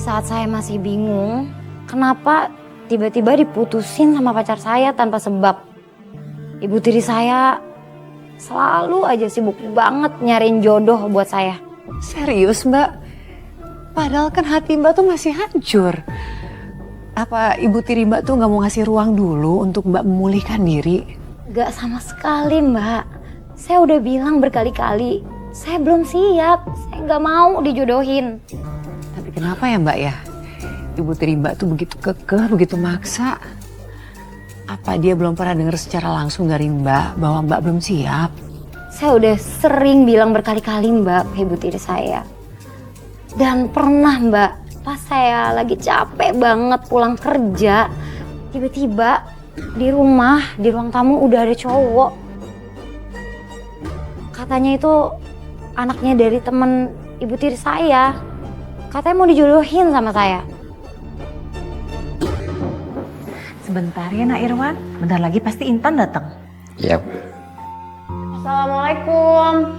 saat saya masih bingung, kenapa tiba-tiba diputusin sama pacar saya tanpa sebab. Ibu tiri saya selalu aja sibuk banget nyariin jodoh buat saya. Serius Mbak? Padahal kan hati Mbak tuh masih hancur. Apa ibu tiri Mbak tuh gak mau ngasih ruang dulu untuk Mbak memulihkan diri? Gak sama sekali Mbak. Saya udah bilang berkali-kali, saya belum siap, saya gak mau dijodohin. Tapi kenapa ya Mbak ya? Ibu tiri Mbak tuh begitu kekeh, begitu maksa. Apa dia belum pernah dengar secara langsung dari Mbak bahwa Mbak belum siap? Saya udah sering bilang berkali-kali Mbak ke ibu tiri saya. Dan pernah Mbak, pas saya lagi capek banget pulang kerja, tiba-tiba di rumah, di ruang tamu udah ada cowok. Katanya itu anaknya dari temen ibu tiri saya. Katanya mau dijodohin sama saya. Sebentar ya Nak Irwan, bentar lagi pasti Intan datang. Iya. Assalamualaikum.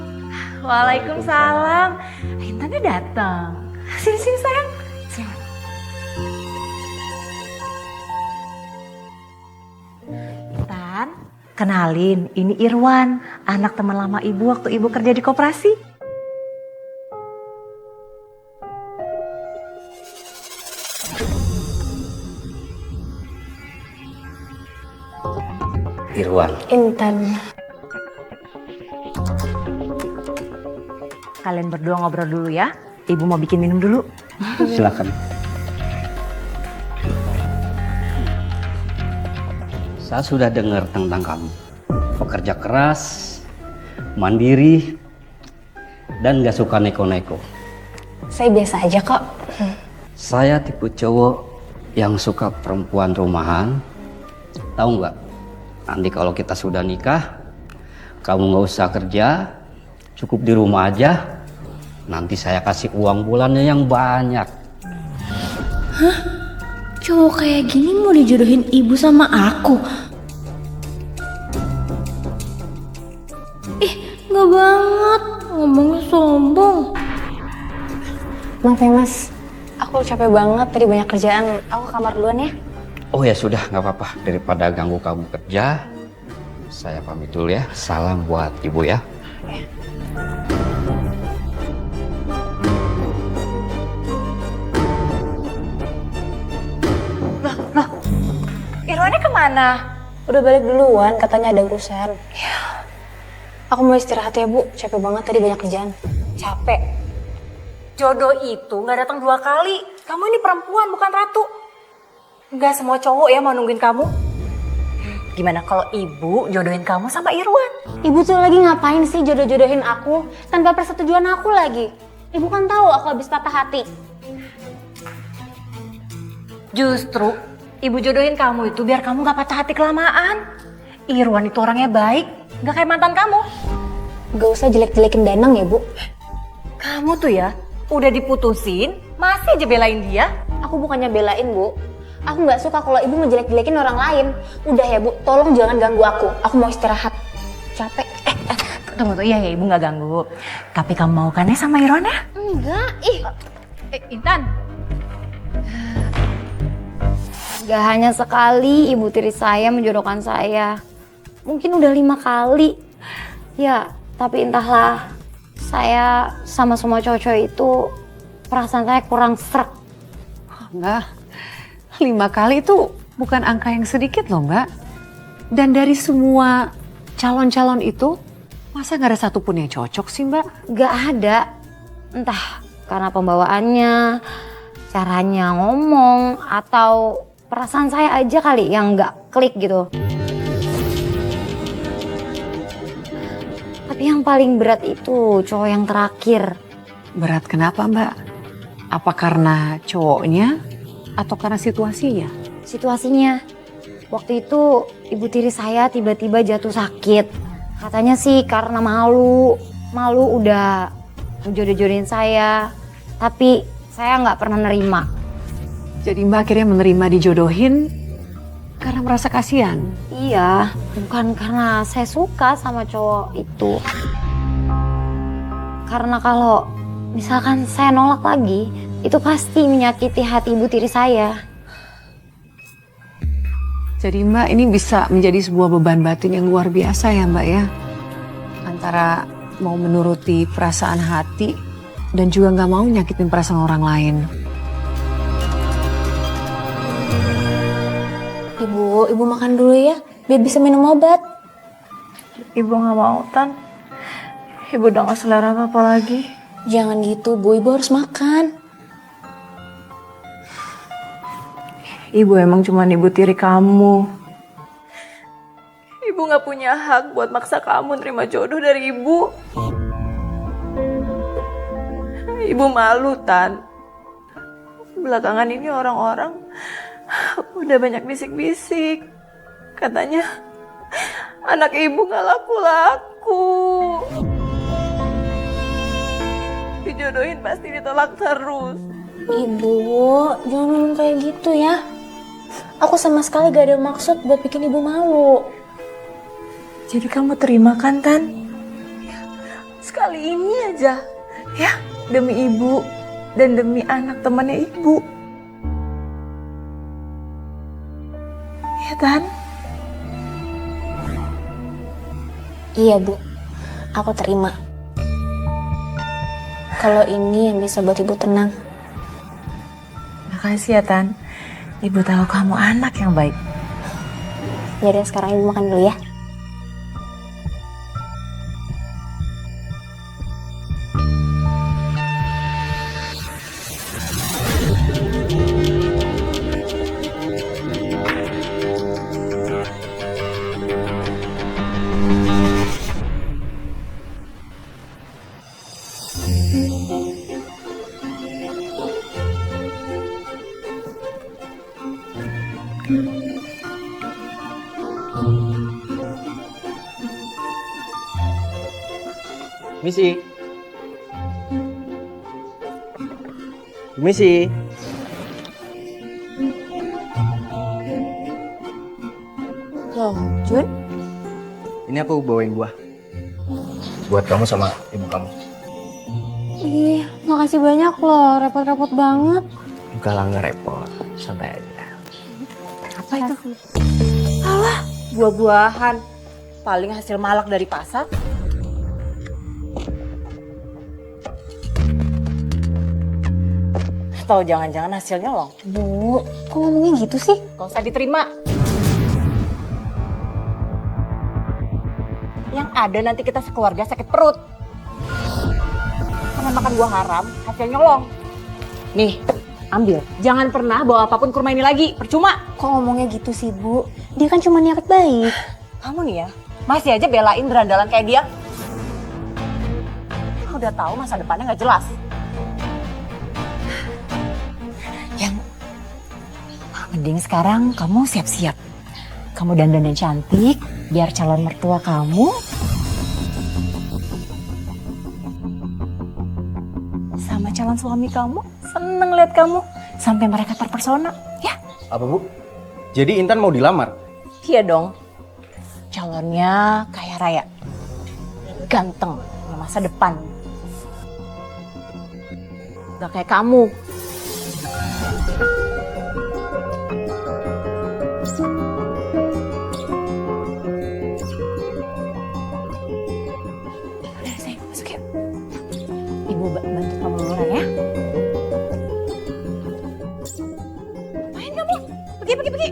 Waalaikumsalam. Intan udah datang. Sini sayang. Sini. Intan, kenalin ini Irwan, anak teman lama ibu waktu ibu kerja di koperasi. Irwan. Intan. Kalian berdua ngobrol dulu ya. Ibu mau bikin minum dulu. Silakan. Saya sudah dengar tentang kamu. Pekerja keras, mandiri, dan gak suka neko-neko. Saya biasa aja kok. Saya tipe cowok yang suka perempuan rumahan. Tahu nggak? Nanti kalau kita sudah nikah, kamu nggak usah kerja, cukup di rumah aja. Nanti saya kasih uang bulannya yang banyak. Hah? Cowok kayak gini mau dijodohin ibu sama aku? Ih, nggak banget. Ngomongnya sombong. Maaf ya mas, aku capek banget tadi banyak kerjaan. Aku ke kamar duluan ya. Oh ya sudah, nggak apa-apa. Daripada ganggu kamu kerja, saya pamit dulu ya. Salam buat ibu ya. Irwannya kemana? Udah balik duluan, katanya ada urusan. Aku mau istirahat ya bu, capek banget tadi banyak kerjaan. Capek. Jodoh itu nggak datang 2 kali. Kamu ini perempuan bukan ratu. Nggak semua cowok ya mau nungguin kamu. Gimana kalau ibu jodohin kamu sama Irwan? Ibu tuh lagi ngapain sih jodoh-jodohin aku tanpa persetujuan aku lagi? Ibu kan tahu aku habis patah hati. Justru ibu jodohin kamu itu biar kamu nggak patah hati kelamaan. Irwan itu orangnya baik, nggak kayak mantan kamu. Gak usah jelek-jelekin Danang ya bu. Kamu tuh ya udah diputusin, masih aja belain dia. Aku bukannya belain bu. Aku nggak suka kalau ibu ngejelek-jelekin orang lain. Udah ya bu, tolong jangan ganggu aku. Aku mau istirahat. Capek. Tunggu tuh, iya ya ibu nggak ganggu. Tapi kamu mau kan ya sama Irwan ya? Enggak, ih. Intan. Gak hanya sekali ibu tiri saya menjodohkan saya. Mungkin udah 5 kali. Ya, tapi entahlah. Saya sama semua cowok-cowok itu perasaan saya kurang srek. Enggak. 5 kali itu bukan angka yang sedikit loh Mbak. Dan dari semua calon-calon itu, masa nggak ada satupun yang cocok sih Mbak? Gak ada. Entah karena pembawaannya, caranya ngomong, atau perasaan saya aja kali yang gak klik gitu. Tapi yang paling berat itu cowok yang terakhir. Berat kenapa Mbak? Apa karena cowoknya atau karena situasinya? Situasinya, waktu itu ibu tiri saya tiba-tiba jatuh sakit. Katanya sih karena malu udah jodoh-jodohin saya. Tapi saya nggak pernah nerima. Jadi Mbak akhirnya menerima dijodohin karena merasa kasihan? Iya, bukan karena saya suka sama cowok itu. Karena kalau misalkan saya nolak lagi, itu pasti menyakiti hati ibu tiri saya. Jadi Mbak ini bisa menjadi sebuah beban batin yang luar biasa ya Mbak ya. Antara mau menuruti perasaan hati dan juga nggak mau nyakitin perasaan orang lain. Ibu makan dulu ya, biar bisa minum obat. Ibu nggak mau, Tan. Ibu udah nggak selera apa-apa lagi. Jangan gitu Bu, ibu harus makan. Ibu emang cuma ibu tiri kamu. Ibu nggak punya hak buat maksa kamu nerima jodoh dari ibu. Ibu malu, Tan. Belakangan ini orang-orang udah banyak bisik-bisik. Katanya anak ibu nggak laku-laku. Dijodohin pasti ditolak terus. Ibu, jangan ngomong kayak gitu ya. Aku sama sekali gak ada maksud buat bikin ibu malu. Jadi kamu terima kan, Tan? Sekali ini aja, ya, demi ibu dan demi anak temannya ibu. Ya, Tan? Iya Bu, aku terima. Kalau ini yang bisa buat ibu tenang. Makasih ya, Tan. Ibu tahu kamu anak yang baik. Jadi sekarang ibu makan dulu ya. Misi. Misi. Loh, Jun? Ini aku bawain buah. Buat kamu sama ibu kamu. Ih, makasih banyak loh, repot-repot banget. Enggak lah, nggak repot. Santai aja. Apa itu? Alah, buah-buahan. Paling hasil malak dari pasar. Atau jangan-jangan hasilnya loh. Bu, kok ngomongnya gitu sih? Gak usah diterima. Yang ada nanti kita sekeluarga sakit perut. Karena makan buah haram, hasilnya nyolong. Nih, ambil. Jangan pernah bawa apapun ke rumah ini lagi, percuma. Kok ngomongnya gitu sih Bu? Dia kan cuma niat baik. Kamu nih ya, masih aja belain berandalan kayak dia. Udah tahu masa depannya nggak jelas. Yang mending sekarang kamu siap-siap. Kamu dandan dan cantik, biar calon mertua kamu sama calon suami kamu seneng lihat kamu sampai mereka terpersona, ya? Apa, Bu? Jadi Intan mau dilamar? Iya dong. Calonnya kaya raya, ganteng, punya masa depan. Gak kayak kamu. Udah sayang, masuk yuk. Ibu bantu kamu luluran ya. Main kamu, pergi.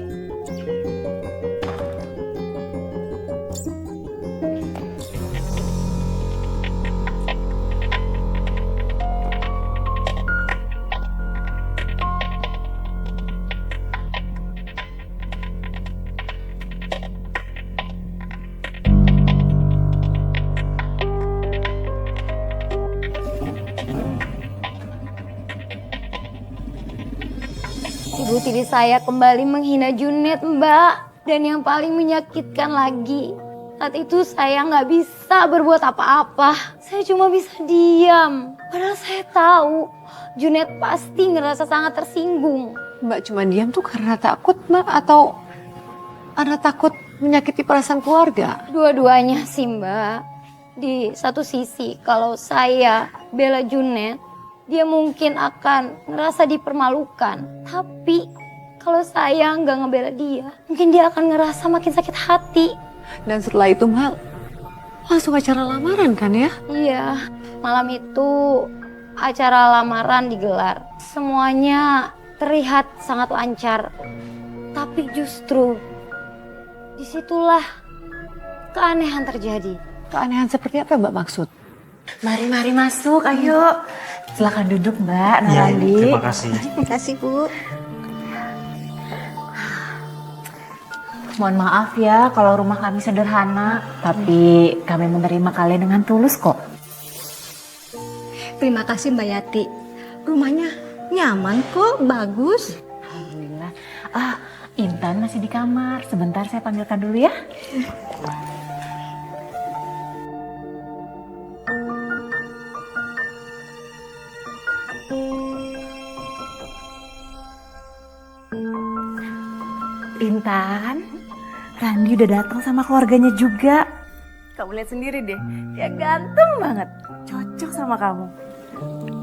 Ibu tiri saya kembali menghina Junet, Mbak. Dan yang paling menyakitkan lagi, saat itu saya nggak bisa berbuat apa-apa. Saya cuma bisa diam. Padahal saya tahu Junet pasti ngerasa sangat tersinggung. Mbak cuma diam tuh karena takut Mbak atau karena takut menyakiti perasaan keluarga? Dua-duanya sih, Mbak. Di satu sisi, kalau saya bela Junet, dia mungkin akan ngerasa dipermalukan. Tapi kalau saya nggak ngebela dia, mungkin dia akan ngerasa makin sakit hati. Dan setelah itu Mbak, langsung acara lamaran kan ya? Iya, malam itu acara lamaran digelar. Semuanya terlihat sangat lancar. Tapi justru disitulah keanehan terjadi. Keanehan seperti apa Mbak maksud? Mari masuk, ayo. Silakan duduk Mbak Narandi. Terima kasih. Terima kasih, Bu. Mohon maaf ya kalau rumah kami sederhana, tapi kami menerima kalian dengan tulus kok. Terima kasih Mbak Yati. Rumahnya nyaman kok, bagus. Alhamdulillah. Intan masih di kamar. Sebentar saya panggilkan dulu ya. Intan, Randi udah datang sama keluarganya juga. Kamu lihat sendiri deh, dia ganteng banget. Cocok sama kamu.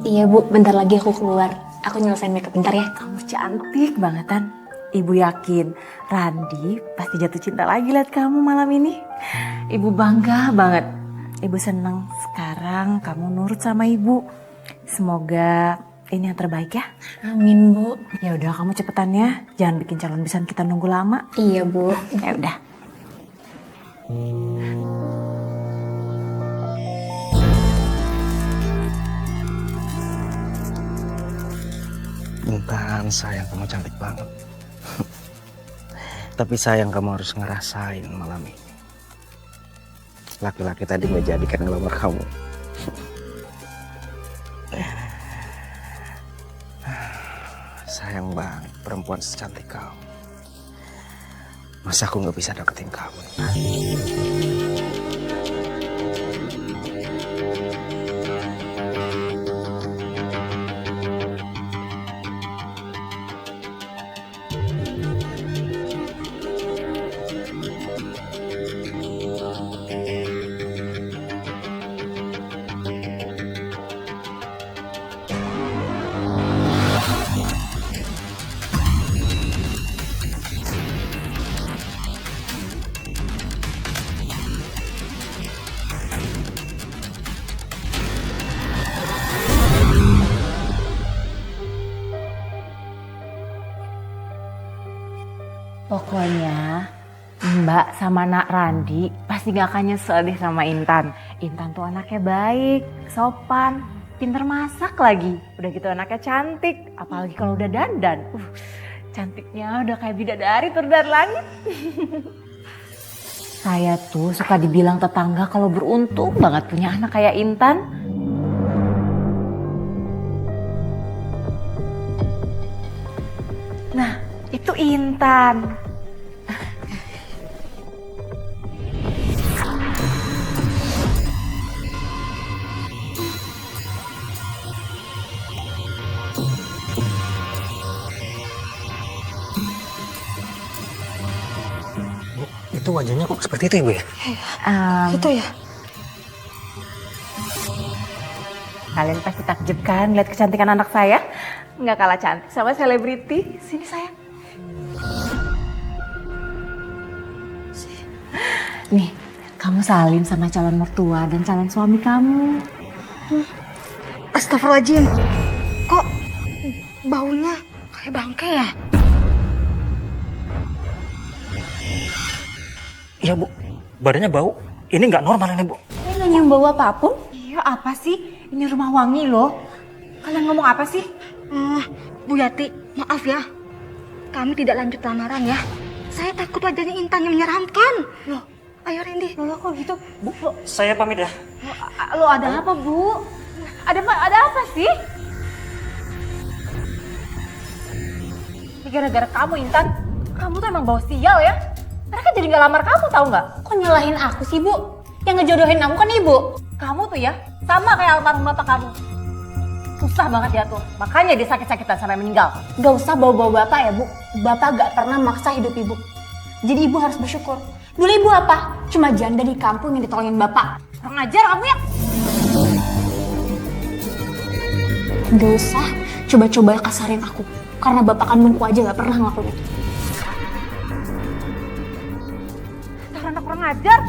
Iya Bu, bentar lagi aku keluar. Aku nyelesain makeup bentar ya. Kamu cantik bangetan. Ibu yakin Randi pasti jatuh cinta lagi lihat kamu malam ini. Ibu bangga banget. Ibu seneng sekarang kamu nurut sama ibu. Semoga ini yang terbaik ya. Amin Bu. Ya udah kamu cepetan ya. Jangan bikin calon besan kita nunggu lama. Iya Bu. Ya udah. Intan, sayang kamu cantik banget. Tapi sayang kamu harus ngerasain malam ini. Laki-laki tadi nggak jadikan ngelamar kamu. Sayang banget perempuan secantik kamu. Masa aku nggak bisa dapetin kamu? Pokoknya Mbak sama Nak Randi pasti gak akan nyesel deh sama Intan. Intan tuh anaknya baik, sopan, pinter masak lagi. Udah gitu anaknya cantik, apalagi kalau udah dandan. Cantiknya udah kayak bidadari turun dari langit. Saya tuh suka dibilang tetangga kalau beruntung banget punya anak kayak Intan. Nah, itu Intan. Itu wajahnya kok seperti itu, Ibu ya? Gitu ya? Kalian pasti takjub kan lihat kecantikan anak saya? Nggak kalah cantik sama selebriti. Sini sayang. Nih, kamu salim sama calon mertua dan calon suami kamu. Astagfirullahaladzim. Kok baunya kayak bangke ya? Iya, Bu. Badannya bau. Ini nggak normal ini, Bu. Ini nggak nyium bau apapun? Iya, apa sih? Ini rumah wangi loh. Kalian ngomong apa sih? Bu Yati, maaf ya. Kami tidak lanjut lamaran ya. Saya takut wajahnya Intan yang menyeramkan. Loh, ayo Randy. Loh, kok gitu? Bu, Saya pamit ya. lo ada apa, Bu? Ada apa sih? Ini gara-gara kamu, Intan. Kamu tuh emang bawa sial ya. Mereka jadi gak lamar kamu, tahu nggak? Kok nyalahin aku sih Bu? Yang ngejodohin aku kan Ibu. Kamu tuh ya, sama kayak almarhum bapak kamu. Susah banget diatur. Makanya dia sakit-sakitan sampai meninggal. Gak usah bawa-bawa Bapak ya Bu. Bapak gak pernah maksa hidup Ibu. Jadi Ibu harus bersyukur. Dulu Ibu apa? Cuma janda di kampung yang ditolongin Bapak. Kurang ajar kamu ya. Gak usah coba-coba kasarin aku. Karena bapak kandungku aja gak pernah ngelakuin itu. Anak kurang ajar.